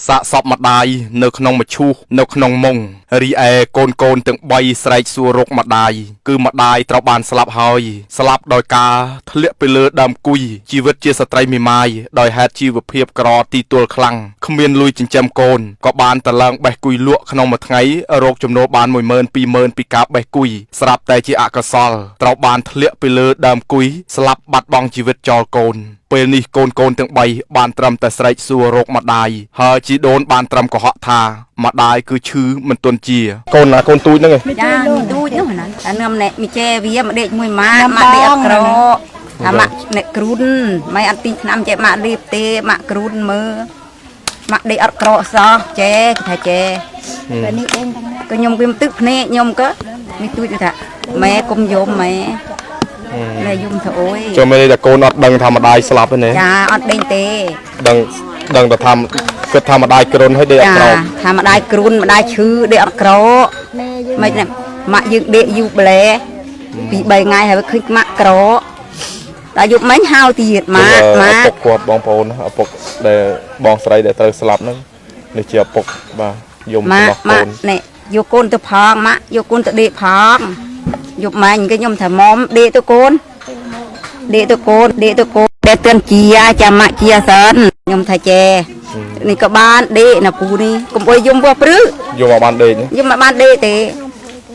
សាកសពម្ដាយនៅក្នុងមឈូសនៅក្នុងមុងរីឯកូនទាំង3ស្រែកសួររកម្ដាយគឺម្ដាយត្រូវបានស្លាប់ហើយស្លាប់ដោយការធ្លាក់ទៅលើដើមគុយជីវិតជាស្ត្រីមេម៉ាយដោយហេតុជីវភាពក្រទីទួលខ្លាំងគ្មានលុយចិញ្ចឹមកូនក៏បានតឡើងបេះគុយលក់ក្នុងមួយថ្ងៃរកចំណូលបាន 12000 ពីការបេះគុយស្រាប់តែជាអកុសលត្រូវបានធ្លាក់ទៅលើដើមគុយស្លាប់បាត់បង់ជីវិតចោលកូនពេលនេះកូនទាំង3បានត្រឹមតែស្រែកសួររកម្ដាយហើយជីដូនបានត្រឹមកុហកថាម្ដាយគឺឈឺមិនទាន់ជាកូនទូចហ្នឹងឯងចាទូចនោះណាអានឹមណែមីចេវាមកដេកមួយម៉ាក់ដេកអក្រអាម៉ាក់អ្នកគ្រូនមិនអត់ទីឆ្នាំចេម៉ាក់លៀបទេម៉ាក់គ្រូនមើម៉ាក់ដេកអត់ក្រសោះចេថាចេពេលនេះដេញទាំងក៏ខ្ញុំគឹមទឹកភ្នែកខ្ញុំក៏នេះទូចថាម៉ែគុំយំម៉ែតែយំទៅអូយចាំមើលតែកូនអត់ដឹងថាម្ដាយស្លាប់ទេណាចាអត់ដេញទេដឹងតែថាគិតថាម្ដាយគ្រុនហើយដេកអត់ក្រថាម្ដាយគ្រុនម្ដាយឈឺដេកអត់ក្រមិនម៉ាក់យើងដេកយូរប្លែពី3ថ្ងៃហើយឃើញម៉ាក់ក្រតែយប់មិញហៅទៀតម៉ាក់ឪពុកគាត់បងប្អូនឪពុកដែលបងស្រីដែលត្រូវស្លាប់ហ្នឹងនេះជាឪពុកបាទយំរបស់កូននេះយកកូនទៅផងម៉ាក់យកកូនទៅដេកផងយប់មិញគេខ្ញុំថាមុំដេកទៅកូនដេកទៅកូនតែទឿនជាចាំម៉ាក់ជាសិនខ្ញុំថាចេនេះក៏បានដេកណាពូនេះកុំអុយយំពោះព្រឺយំមកបានដេកយំមកបានដេកទេ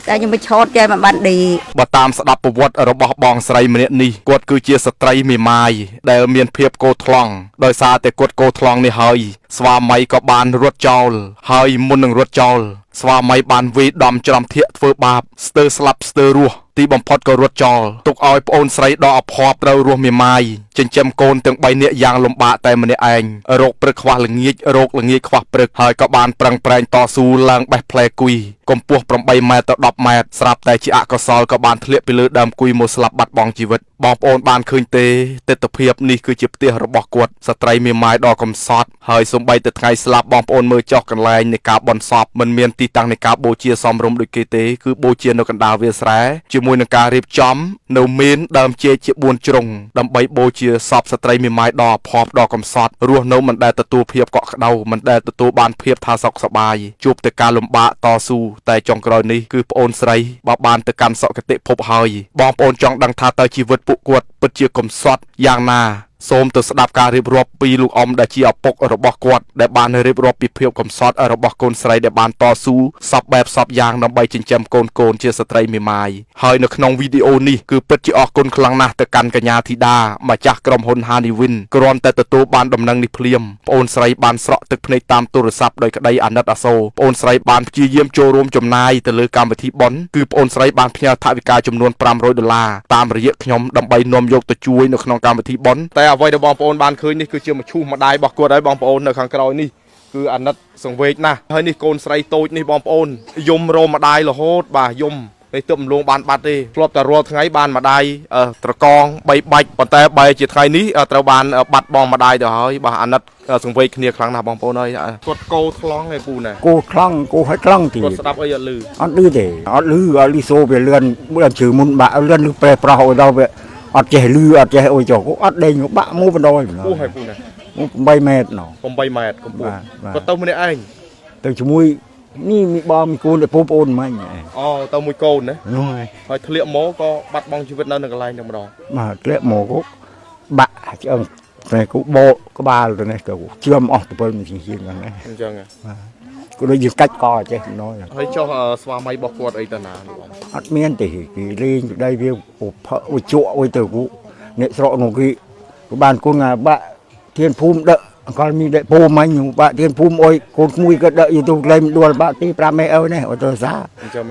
តែខ្ញុំទៅឆោតចេះមកបានដេកបើតាមស្ដាប់ប្រវត្តិរបស់បងស្រីម្នាក់នេះគាត់គឺជាស្ត្រីមេម៉ាយដែលមានភាពកោថ្លង់ដោយសារតែគាត់កោថ្លង់នេះហើយស្វាមីក៏បានរត់ចោលហើយមុននឹងរត់ចោលស្វាមីបានវាយដំច្រំធាក់ធ្វើបាបស្ទើរស្លាប់ស្ទើររស់ទីបំផុតក៏រត់ចោលទុកឲ្យប្អូនស្រីដ៏អភ័ព្វត្រូវរស់មេម៉ាយចិញ្ចឹមកូនទាំង3នាក់យ៉ាងលំបាកតែម្នាក់ឯងរោគព្រឹកខ្វះល្ងាចរោគល្ងាចខ្វះព្រឹកហើយក៏បានប្រឹងប្រែងតស៊ូឡើងបេះផ្លែគុយកម្ពស់8ម៉ែត្រទៅ10ម៉ែត្រស្រាប់តែជាអកុសលក៏បានធ្លាក់ពីលើដើមគុយមកស្លាប់បាត់បង់ជីវិតបងប្អូនបានឃើញទេទិដ្ឋភាពនេះគឺជាផ្ទះរបស់គាត់ស្ត្រីមេម៉ាយដ៏កំសត់ហើយសូម្បីតែថ្ងៃស្លាប់បងប្អូនមើលចុះកន្លែងនៃការបន់សពមិនមានទីតាំងនៃការបូជាសមរម្យដូចគេទេគឺបូជានៅកណ្ដាលវាលស្រែជាមួយនឹងការរៀបចំនៅមានដើមចេកជា4ជ្រុងដើម្បីបូជាសពស្ត្រីមេម៉ាយដ៏អភ័ព្វដ៏កំសត់រស់នៅមិនដែលទទួលភាពកក់ក្ដៅមិនដែលទទួលបានភាពថាសុខសប្បាយជួបតែការលំបាកតស៊ូតែចុងក្រោយនេះគឺប្អូនស្រីបានទៅកាន់សុគតិភពហើយបងប្អូនចង់ដឹងថាតើជីវិតពួកគាត់ពិតជាកំសត់យ៉ាងណាសូមទៅស្ដាប់ការរៀបរាប់ពីលោកអ៊ំដែលជាឪពុករបស់គាត់ដែលបានរៀបរាប់ពីភាពកំសត់របស់កូនស្រីដែលបានតស៊ូសពបែបសពយ៉ាងដើម្បីចិញ្ចឹមកូនជាស្ត្រីមេម៉ាយហើយនៅក្នុងវីដេអូនេះគឺពិតជាអរគុណខ្លាំងណាស់ទៅកាន់កញ្ញាធីតាម្ចាស់ក្រុមហ៊ុន Haniwin គ្រាន់តែទទួលបានដំណឹងនេះភ្លាមប្អូនស្រីបានស្រក់ទឹកភ្នែកតាមទូរស័ព្ទដោយក្តីអាណិតអាសូរប្អូនស្រីបានព្យាយាមចូលរួមចំណាយទៅលើកម្មវិធីបុណ្យគឺប្អូនស្រីបានផ្ញើថវិកាចំនួន$500តាមរយៈខ្ញុំដើម្បីនាំយកទៅជួយនៅក្នុងកម្មវិធីបុណ្យតែអ្វីដែលបងប្អូនបានឃើញនេះគឺជាមឈូសម្ដាយរបស់គាត់ហើយបងប្អូននៅខាងក្រោយនេះគឺអាណិតសង្វេគណាស់ហើយនេះកូនស្រីតូចនេះបងប្អូនយំរោមម្ដាយរហូតបាទយំពេលទើបម្លងបានបាត់ទេធ្លាប់តែរាល់ថ្ងៃបានម្ដាយត្រកង3បាច់ប៉ុន្តែបែរជាថ្ងៃនេះត្រូវបានបាត់បងម្ដាយទៅហើយបាទអាណិតសង្វេគគ្នាខ្លាំងណាស់បងប្អូនហើយគាត់កោថ្លង់ឯពូណាកោថ្លង់កោឲ្យថ្លង់ទីគាត់ស្ដាប់អីអត់លឺទេអត់លឺសូវាលឿនមើលជើមុនបាក់លឿនលឺប្រេះប្រោះឲ្យដល់វាអត់ចេះលឺអត់ចេះអុយចុះអត់ដេញបាក់មួយបណ្ដោយពូហើយពូណា8ម៉ែត្រណោះ8ម៉ែត្រកម្ពស់គាត់ទៅម្នាក់ឯងទៅជាមួយនេះមីបងមីកូនតែប្អូនមិញអូទៅមួយកូនណានោះហើយធ្លាក់មកក៏បាត់បង់ជីវិតនៅកន្លែងតែម្ដងបាទធ្លាក់មកក៏បាក់ឆ្អឹងតែគូបោក្បាលទៅនេះទៅជឿមអស់ទៅពេលជាងហ្នឹងណាអញ្ចឹងបាទក៏ដូចយើងកាច់កចេះណយហើយចុះស្វាមីរបស់គាត់អីទៅណាអត់មានទេគេលេងដៃវាឧជក់អុយទៅគូអ្នកស្រកនោះគេបានគុណបាក់ធានភូមិដឹកអង្គលមានដឹកពូមិញបាក់ធានភូមិអុយកូនក្មួយក៏ដឹកយូទូក្លែងដួលបាក់ទី5ម៉ែអើនេះអត់ទៅសា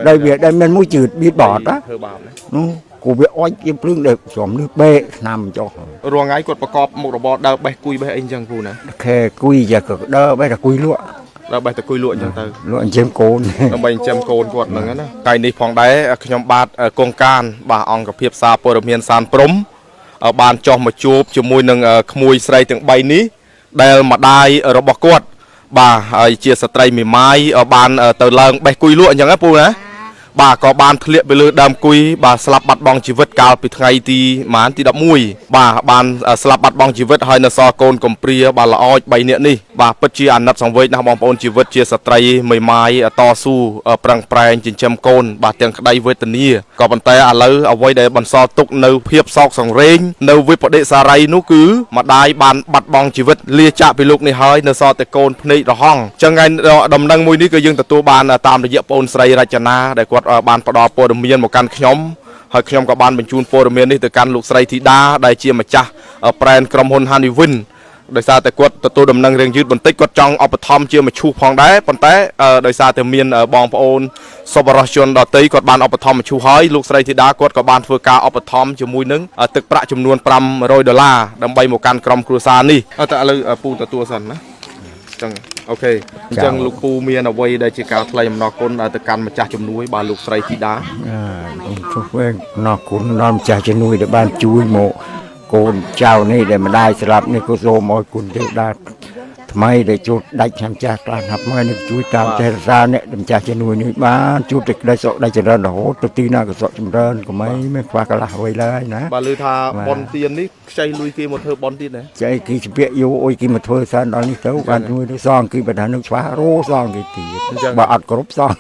ដៃវាដៃមានមួយជឺតបៀតបត់ណាធ្វើបាបណានោះគូវាអុយជាភ្លឹងដឹកស្រំលឺបេឆ្នាំចុះរាល់ថ្ងៃគាត់ប្រកបមុខរបរដើរបេះគុយបេះអីអញ្ចឹងពូណាខែគុយយ៉ាក៏ដើរបេះតែគុយលក់ដល់បេះតែគុយលក់អញ្ចឹងទៅលក់អញ្ចឹងកូនដើម្បីចិញ្ចឹមកូនគាត់ហ្នឹងណាកាយនេះផងដែរខ្ញុំបាទកងកានបាទអង្គភាពសារព័ត៌មានសានព្រំបានចោះមកជួបជាមួយនឹងក្មួយស្រីទាំង3នេះដែលម្ដាយរបស់គាត់បាទហើយជាស្ត្រីមេម៉ាយបានទៅឡើងបេះគុយលក់អញ្ចឹងណាពូណា បាទក៏បានធ្លាក់ទៅលើដើមគុយបាទស្លាប់បាត់បង់ជីវិតកាលពីថ្ងៃទីម៉ានទី11បាទបានស្លាប់បាត់បង់ជីវិតហើយនៅសល់កូនកំព្រាបាទល្អច3នាក់នេះបាទពិតជាអាណិតសង្វេគណាស់បងប្អូនជីវិតជាស្ត្រីមេម៉ាយតស៊ូប្រឹងប្រែងចិញ្ចឹមកូនបាទទាំងក្តីវេទនាក៏ប៉ុន្តែឥឡូវអ្វីដែលបន្សល់ទុកនៅភាពសោកសង្រេងនៅវិបដិសារីនោះគឺម្ដាយបានបាត់បង់ជីវិតលាចាកពីលោកនេះហើយនៅសល់តែកូនភ្នែករហ័ងចឹងថ្ងៃដំណឹងមួយនេះគឺយើងទទួលបានតាមរយៈបងស្រីរចនាដែលគាត់បានផ្ដល់ព័ត៌មានមកកាន់ខ្ញុំហើយខ្ញុំក៏បានបញ្ជូនព័ត៌មាននេះទៅកាន់លោកស្រីធីតាដែលជាម្ចាស់ប្រែនក្រុមហ៊ុន Haniwin ដោយសារតែគាត់ទទួលដំណឹងរឿងយឺតបន្តិចគាត់ចង់ឧបត្ថម្ភជាមឈូសផងដែរប៉ុន្តែដោយសារតែមានបងប្អូនសប្បុរសជនដទៃគាត់បានឧបត្ថម្ភមឈូសហើយលោកស្រីធីតាគាត់ក៏បានធ្វើការឧបត្ថម្ភជាមួយនឹងទឹកប្រាក់ចំនួន$500ដើម្បីមកកាន់ក្រុមគ្រួសារនេះតែឥឡូវពូទទួលសិនណាចឹងអូខេអញ្ចឹងលោកពូមានអ្វីដែលជាការថ្លែងអំណរគុណទៅកាន់ម្ចាស់ជំនួយបាទលោកស្រីធីតាខ្ញុំជម្រាបអំណរគុណដល់ម្ចាស់ជំនួយដែលបានជួយមកកូនចៅនេះដែលម្ដាយស្លាប់នេះក៏សូមឲ្យគុណទេដាថ្មីដែលជួបដាច់ចាំចាស់ក្លាហាប់មកនេះជួយតាមទេរសាអ្នកម្ចាស់ជំនួយនេះបានជួបតែក្តីសុខដាច់ចម្រើនរហូតទៅទីណាក៏សុខចម្រើនកុំអីមានខ្វះកន្លះអ្វីឡើយណាបាទឮថាប៉ុនទៀននេះខ្ចីលុយគេមកធ្វើប៉ុនទៀតណាចៃគេជំពាក់យូអុយគេមកធ្វើសានដល់នេះទៅបានជួយទៅសងគឺបើថានឹងឆ្វារោសងគេទៀតបើអត់គ្រប់សង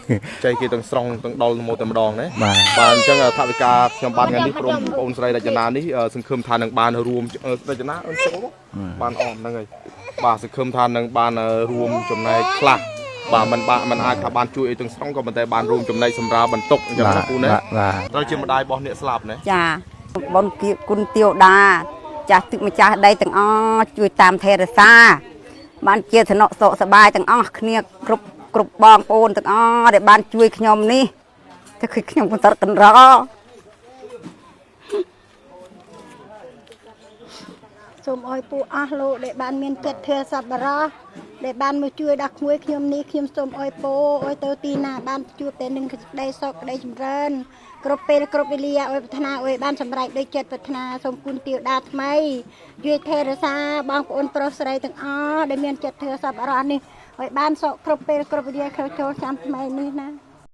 ចៃគេទាំងស្រង់ទាំងដល់មកតែម្ដងណាបាទអញ្ចឹងថាវិការខ្ញុំបានថ្ងៃនេះព្រមបងស្រីរចនានេះសង្ឃឹមថានឹងបានរួមរចនាអូនចុះបានអមហ្នឹងហើយបាទសង្ឃឹមថានឹងបានរួមចំណែកខ្លះបាទมันអាចថាបានជួយអីទាំងស្រុងក៏ប៉ុន្តែបានរួមចំណែកសម្រាប់បន្ទុកអញ្ចឹងណាពូណាត្រូវជាម្ដាយរបស់អ្នកស្លាប់ណាចាបងគៀគុណទាវតាចាស់ទឹកម្ចាស់ដីទាំងអស់ជួយតាមថេរសាបានជាឋានៈសុខសบายទាំងអស់គ្នាគ្រប់បងប្អូនទាំងអស់ដែលបានជួយខ្ញុំនេះតែគឺខ្ញុំបន្តកណ្រសូមអោយពូអស់លោកដែលបានមានចិត្តធ្វើសប្បុរសដែលបានមកជួយដល់ក្មួយខ្ញុំនេះខ្ញុំសូមអោយពូអោយទៅទីណាបានជួបតែនឹងក្តីសុខក្តីចម្រើនគ្រប់ពេលគ្រប់វេលាអោយប្រាថ្នាអោយបានសម្រេចដោយចិត្តប្រាថ្នាសូមគុណទាវតាថ្មីជួយថែរក្សាបងប្អូនប្រុសស្រីទាំងអស់ដែលមានចិត្តធ្វើសប្បុរសនេះអោយបានសុខគ្រប់ពេលគ្រប់វេលាចូលចាំថ្មីនេះណា